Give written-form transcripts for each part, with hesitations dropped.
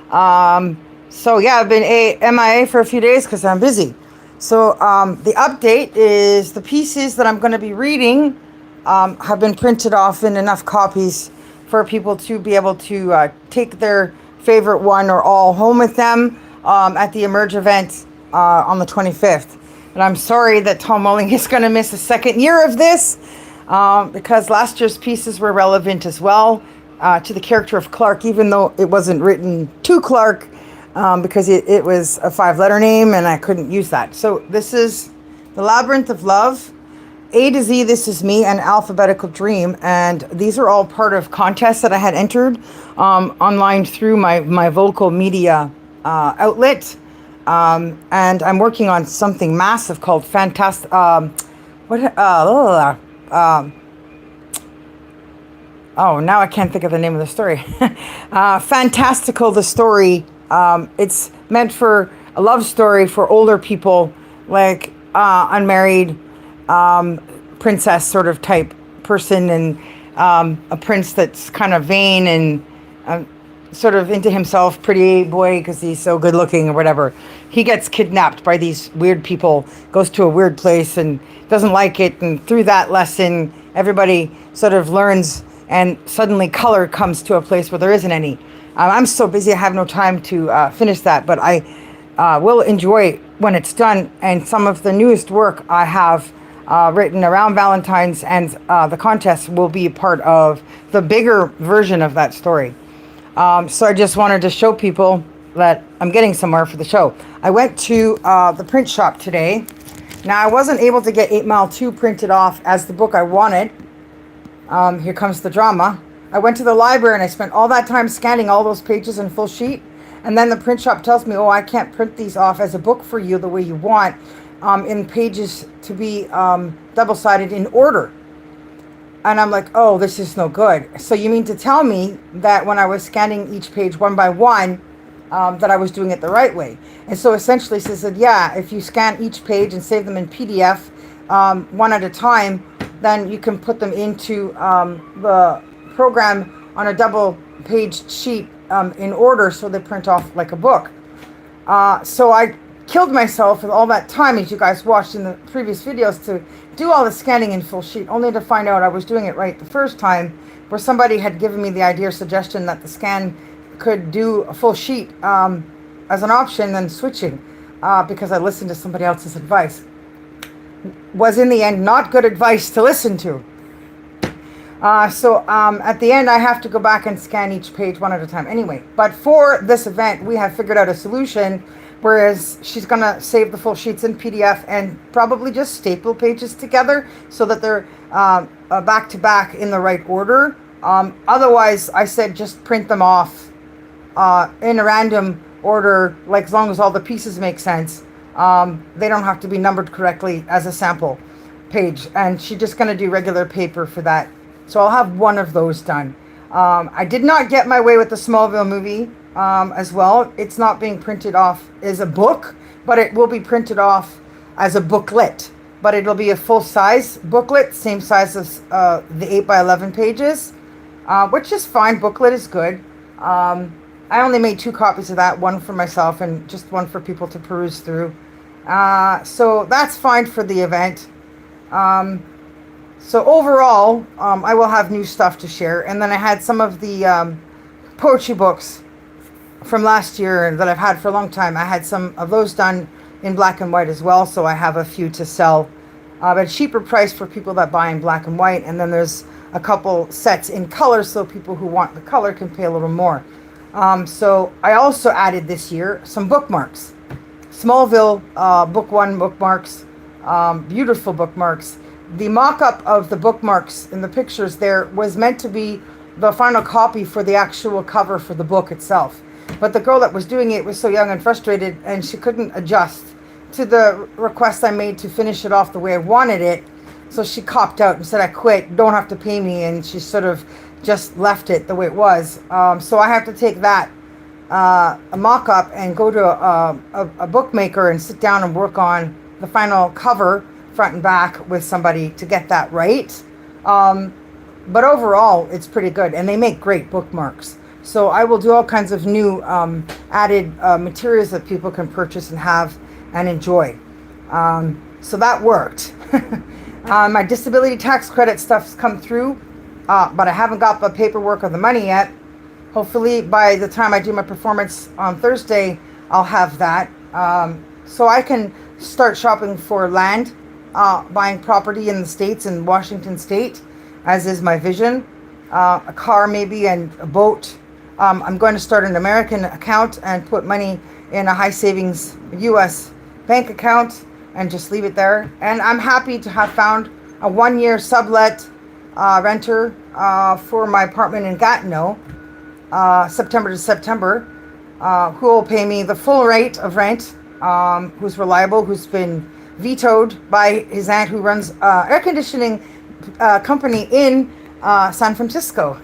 So yeah, I've been MIA for a few days because I'm busy. So the update is the pieces that I'm going to be reading have been printed off in enough copies for people to be able to take their favorite one or all home with them at the Emerge event on the 25th. And I'm sorry that Tom Welling is going to miss a second year of this because last year's pieces were relevant as well to the character of Clark, even though it wasn't written to Clark because it was a 5-letter name and I couldn't use that. So this is The Labyrinth of Love, A to Z, This Is Me, and Alphabetical Dream. And these are all part of contests that I had entered online through my vocal media outlet. And I'm working on something massive called Fantastic. Oh, now I can't think of the name of the story. Fantastical, the story. It's meant for a love story for older people, like unmarried princess sort of type person, and a prince that's kind of vain and sort of into himself, pretty boy because he's so good looking or whatever. He gets kidnapped by these weird people, goes to a weird place and doesn't like it. And through that lesson, everybody sort of learns, and suddenly color comes to a place where there isn't any. I'm so busy, I have no time to finish that, but I will enjoy when it's done. And some of the newest work I have written around Valentine's and the contest will be part of the bigger version of that story. So I just wanted to show people that I'm getting somewhere for the show. I went to the print shop today. Now, I wasn't able to get 8 Mile 2 printed off as the book I wanted. Here comes the drama. I went to the library and I spent all that time scanning all those pages in full sheet. And then the print shop tells me, oh, I can't print these off as a book for you the way you want, in pages to be double-sided in order. And I'm like, oh, this is no good. So you mean to tell me that when I was scanning each page one by one, that I was doing it the right way? And so essentially she said, yeah, if you scan each page and save them in PDF one at a time, then you can put them into the program on a double-page sheet in order so they print off like a book. So I killed myself with all that time, as you guys watched in the previous videos, to do all the scanning in full sheet, only to find out I was doing it right the first time, where somebody had given me the idea or suggestion that the scan could do a full sheet as an option, then switching because I listened to somebody else's advice. Was in the end not good advice to listen to. So at the end I have to go back and scan each page one at a time anyway. But for this event we have figured out a solution, whereas she's going to save the full sheets in PDF and probably just staple pages together so that they're back to back in the right order. Otherwise, I said just print them off in a random order, like as long as all the pieces make sense. They don't have to be numbered correctly as a sample page. And she's just going to do regular paper for that. So I'll have one of those done. I did not get my way with the Smallville movie as well. It's not being printed off as a book, but it will be printed off as a booklet. But it'll be a full-size booklet, same size as the 8 by 11 pages, which is fine. Booklet is good. I only made 2 copies of that, one for myself and just one for people to peruse through. So that's fine for the event. So overall, I will have new stuff to share. And then I had some of the poetry books from last year that I've had for a long time. I had some of those done in black and white as well. So I have a few to sell at a cheaper price for people that buy in black and white. And then there's a couple sets in color, so people who want the color can pay a little more. So I also added this year some bookmarks. Smallville Book 1 bookmarks, beautiful bookmarks. The mock-up of the bookmarks in the pictures there was meant to be the final copy for the actual cover for the book itself. But the girl that was doing it was so young and frustrated, and she couldn't adjust to the request I made to finish it off the way I wanted it. So she copped out and said, I quit, don't have to pay me, and she sort of just left it the way it was. So I have to take that a mock-up and go to a bookmaker and sit down and work on the final cover, front and back, with somebody to get that right. But overall, it's pretty good, and they make great bookmarks. So I will do all kinds of new added materials that people can purchase and have and enjoy. So that worked. My disability tax credit stuff's come through, but I haven't got the paperwork or the money yet. Hopefully by the time I do my performance on Thursday, I'll have that. So I can start shopping for land, buying property in the States, in Washington State, as is my vision. A car maybe, and a boat. I'm going to start an American account and put money in a high savings US bank account and just leave it there. And I'm happy to have found a 1-year sublet renter for my apartment in Gatineau, September to September, who will pay me the full rate of rent, who's reliable, who's been vetoed by his aunt who runs air conditioning company in San Francisco.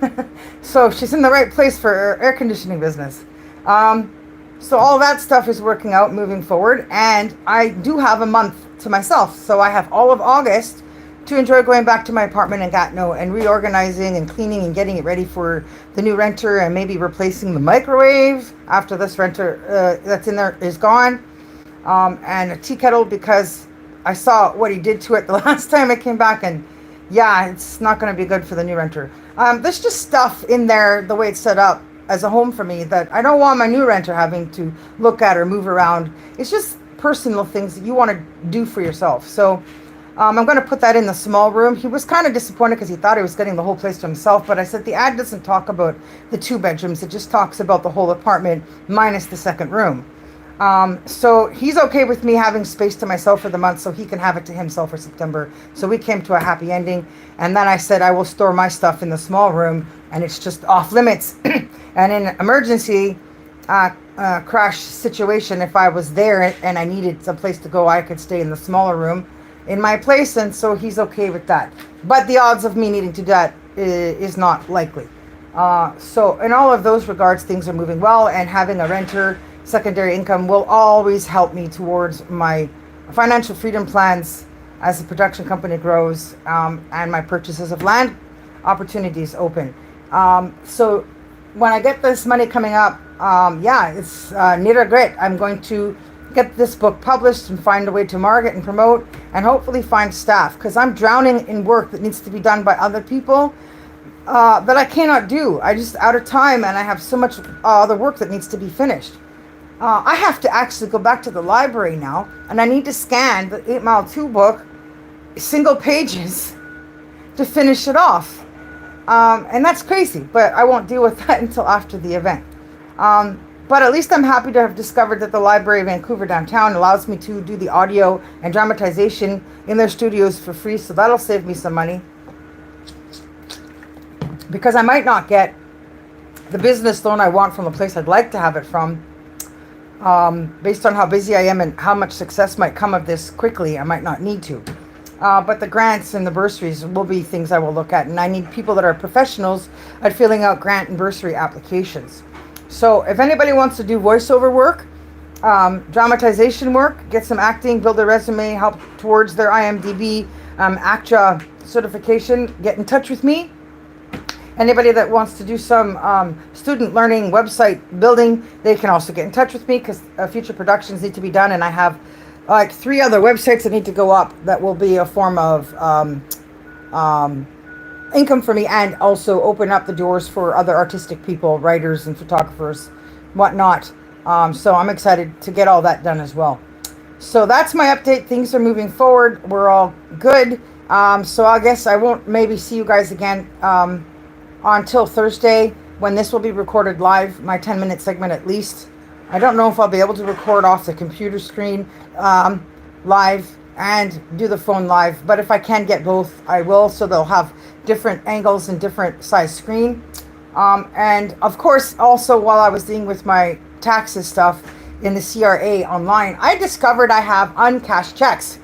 So she's in the right place for her air conditioning business. So all that stuff is working out, moving forward, and I do have a month to myself. So I have all of August to enjoy going back to my apartment in Gatineau and reorganizing and cleaning and getting it ready for the new renter, and maybe replacing the microwave after this renter that's in there is gone, and a tea kettle, because I saw what he did to it the last time I came back, and yeah, it's not going to be good for the new renter. There's just stuff in there, the way it's set up as a home for me, that I don't want my new renter having to look at or move around. It's just personal things that you want to do for yourself. So I'm going to put that in the small room. He was kind of disappointed because he thought he was getting the whole place to himself, but I said the ad doesn't talk about the 2 bedrooms. It just talks about the whole apartment minus the second room. So he's okay with me having space to myself for the month, so he can have it to himself for September. So we came to a happy ending. And then I said I will store my stuff in the small room, and it's just off limits. And in an emergency crash situation, if I was there and I needed some place to go, I could stay in the smaller room in my place. And so he's okay with that. But the odds of me needing to do that is not likely. So in all of those regards, things are moving well, and having a renter, secondary income, will always help me towards my financial freedom plans as the production company grows, and my purchases of land opportunities open. So when I get this money coming up, it's nitty grit. I'm going to get this book published and find a way to market and promote, and hopefully find staff, because I'm drowning in work that needs to be done by other people that I cannot do. I just out of time, and I have so much other work that needs to be finished. I have to actually go back to the library now, and I need to scan the 8 Mile 2 book, single pages, to finish it off. And that's crazy, but I won't deal with that until after the event. But at least I'm happy to have discovered that the Library of Vancouver downtown allows me to do the audio and dramatization in their studios for free, so that'll save me some money. Because I might not get the business loan I want from the place I'd like to have it from. Based on how busy I am and how much success might come of this quickly, I might not need to. But the grants and the bursaries will be things I will look at. And I need people that are professionals at filling out grant and bursary applications. So if anybody wants to do voiceover work, dramatization work, get some acting, build a resume, help towards their IMDb, ACTRA certification, get in touch with me. Anybody that wants to do some student learning website building, they can also get in touch with me, because future productions need to be done, and I have like 3 other websites that need to go up that will be a form of income for me, and also open up the doors for other artistic people, writers and photographers, whatnot. So I'm excited to get all that done as well. So that's my update. Things are moving forward. We're all good. So I guess I won't maybe see you guys again until Thursday, when this will be recorded live, my 10-minute segment at least. I don't know if I'll be able to record off the computer screen live and do the phone live, but if I can get both, I will, so they'll have different angles and different size screen. And of course, also while I was dealing with my taxes stuff in the CRA online, I discovered I have uncashed checks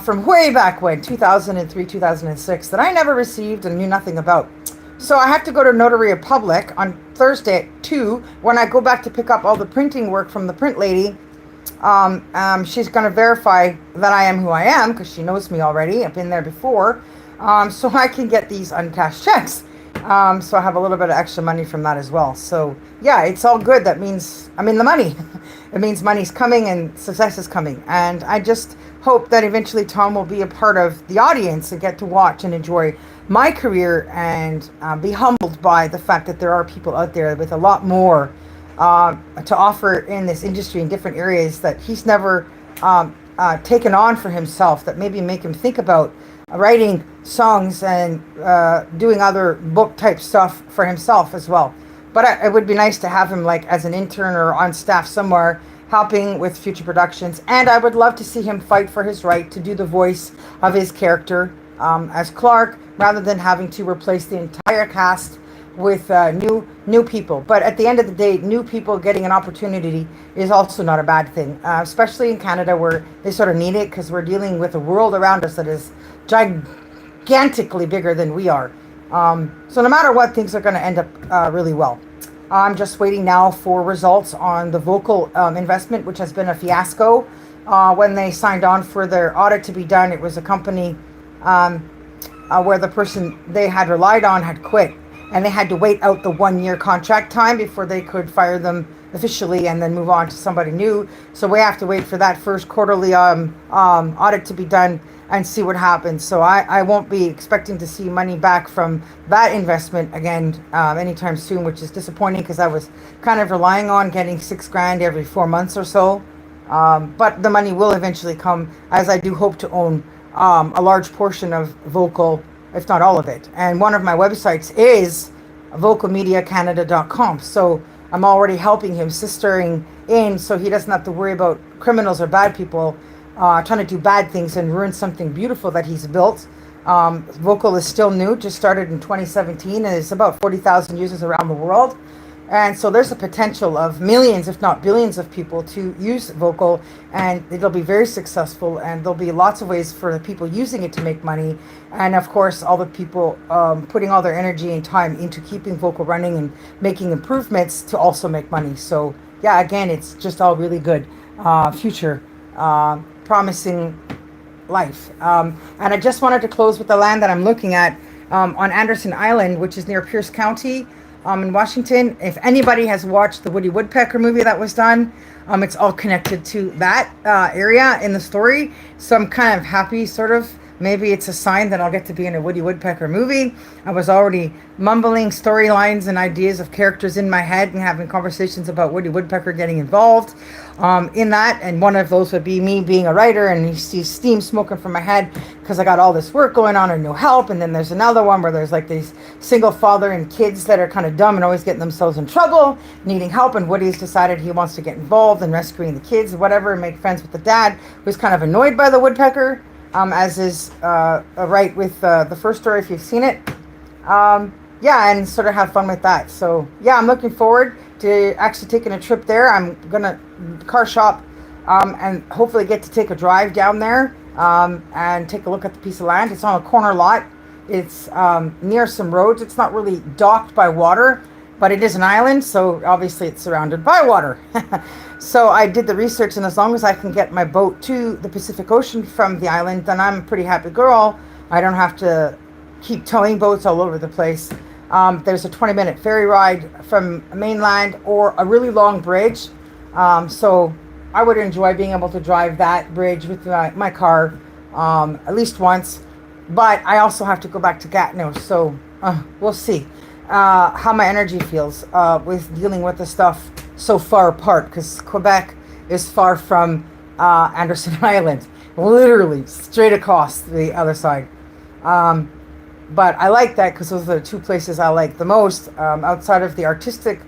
from way back when, 2003, 2006, that I never received and knew nothing about. So I have to go to Notary Public on Thursday at 2, when I go back to pick up all the printing work from the print lady. She's going to verify that I am who I am, because she knows me already. I've been there before. So I can get these uncashed checks. So I have a little bit of extra money from that as well. So yeah, it's all good. That means, I mean, the money. It means money's coming and success is coming. And I just hope that eventually Tom will be a part of the audience and get to watch and enjoy my career and be humbled by the fact that there are people out there with a lot more to offer in this industry in different areas that he's never taken on for himself, that maybe make him think about writing songs and doing other book type stuff for himself as well. But it would be nice to have him like as an intern or on staff somewhere helping with future productions. And I would love to see him fight for his right to do the voice of his character as Clark, rather than having to replace the entire cast with new people. But at the end of the day, new people getting an opportunity is also not a bad thing, especially in Canada where they sort of need it, because we're dealing with a world around us that is gigantically bigger than we are. So no matter what, things are going to end up really well. I'm just waiting now for results on the vocal investment, which has been a fiasco. When they signed on for their audit to be done, it was a company where the person they had relied on had quit, and they had to wait out the 1 year contract time before they could fire them officially and then move on to somebody new. So we have to wait for that first quarterly audit to be done and see what happens. So I won't be expecting to see money back from that investment again anytime soon, which is disappointing because I was kind of relying on getting $6,000 every 4 months or so. But the money will eventually come, as I do hope to own a large portion of vocal, if not all of it. And one of my websites is vocalmediacanada.com. So I'm already helping him, sistering in, so he doesn't have to worry about criminals or bad people trying to do bad things and ruin something beautiful that he's built. Vocal is still new, just started in 2017, and it's about 40,000 users around the world. And so there's a potential of millions, if not billions of people to use Vocal, and it'll be very successful, and there'll be lots of ways for the people using it to make money. And of course, all the people putting all their energy and time into keeping Vocal running and making improvements to also make money. So yeah, again, it's just all really good future, promising life. And I just wanted to close with the land that I'm looking at on Anderson Island, which is near Pierce County. In Washington. If anybody has watched the Woody Woodpecker movie that was done, it's all connected to that area in the story. So I'm kind of happy, sort of. Maybe it's a sign that I'll get to be in a Woody Woodpecker movie. I was already mumbling storylines and ideas of characters in my head and having conversations about Woody Woodpecker getting involved in that. And one of those would be me being a writer, and you see steam smoking from my head because I got all this work going on and no help. And then there's another one where there's like these single father and kids that are kind of dumb and always getting themselves in trouble, needing help. And Woody's decided he wants to get involved in rescuing the kids or whatever and make friends with the dad, who's kind of annoyed by the woodpecker. As is right with the first story, if you've seen it. Yeah, and sort of have fun with that. So yeah, I'm looking forward to actually taking a trip there. I'm gonna car shop and hopefully get to take a drive down there and take a look at the piece of land. It's on a corner lot. It's near some roads. It's not really docked by water, but it is an island, so obviously it's surrounded by water. So I did the research, and as long as I can get my boat to the Pacific Ocean from the island, then I'm a pretty happy girl. I don't have to keep towing boats all over the place. There's a 20-minute ferry ride from mainland or a really long bridge. So I would enjoy being able to drive that bridge with my car at least once. But I also have to go back to Gatineau, so we'll see how my energy feels with dealing with the stuff so far apart, because Quebec is far from Anderson Island, literally straight across the other side. But I like that because those are the two places I like the most outside of the artistic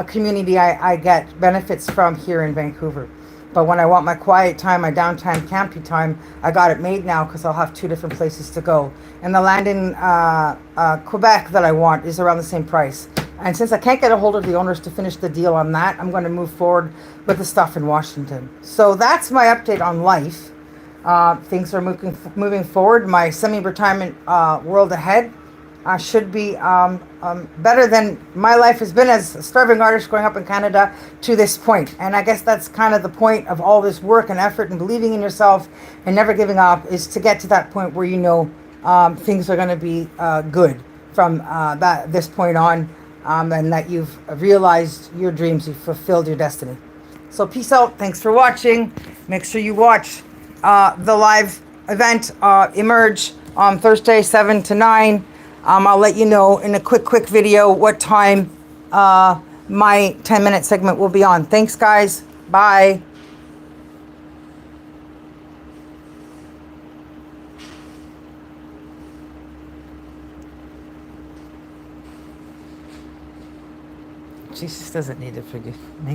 community I get benefits from here in Vancouver. But when I want my quiet time, my downtime, campy time, I got it made now because I'll have two different places to go. And the land in Quebec that I want is around the same price. And since I can't get a hold of the owners to finish the deal on that, I'm going to move forward with the stuff in Washington. So that's my update on life. Things are moving forward. My semi-retirement world ahead should be better than my life has been as a starving artist growing up in Canada to this point. And I guess that's kind of the point of all this work and effort and believing in yourself and never giving up, is to get to that point where you know things are going to be good. from this point on, and that you've realized your dreams, you've fulfilled your destiny. So peace out. Thanks for watching. Make sure you watch the live event, Emerge, on Thursday, 7 to 9. I'll let you know in a quick video what time my 10-minute segment will be on. Thanks, guys. Bye. Jesus doesn't need to forgive me.